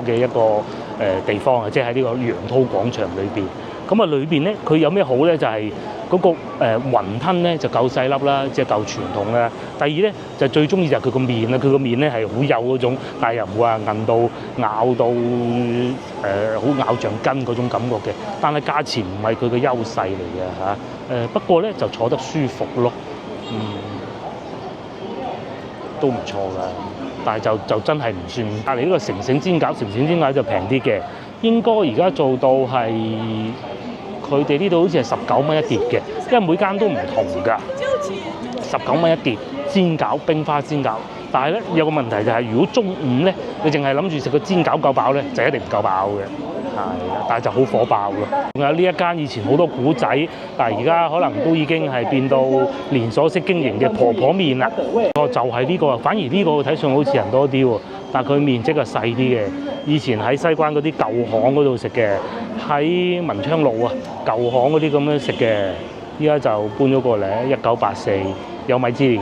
嘅一個地方啊，即係喺呢個楊濤廣場裏邊。咁啊，裏邊咧佢有咩好咧？就係嗰個雲吞咧就夠細粒啦，即係夠傳統啦。第二咧就最中意就係佢個麵啦，佢個麵咧係好幼嗰種，但係又唔會話韌到咬到好咬橡筋嗰種感覺嘅。但係價錢唔係佢嘅優勢嚟嘅嚇。不過咧就坐得舒服咯，都唔錯㗎。但係就真係唔算。隔離呢個城城煎餃就平啲嘅，應該而家做到係佢哋呢度好似係19蚊一碟嘅，因為每間都唔同㗎。19蚊一碟煎餃，冰花煎餃。但係咧有個問題就係，如果中午咧你淨係諗住食個煎餃夠飽咧，就一定唔夠飽嘅。但係就好火爆咯。仲有呢一間以前好多古仔，但係而家可能都已經係變到連鎖式經營嘅婆婆麵啦。就係呢個，反而呢個睇上好似人多啲喎，但係佢面積係細啲嘅。以前喺西關嗰啲舊巷嗰度食嘅，喺文昌路啊舊巷嗰啲咁樣食嘅，依家就搬咗過嚟，1984有米芝蓮。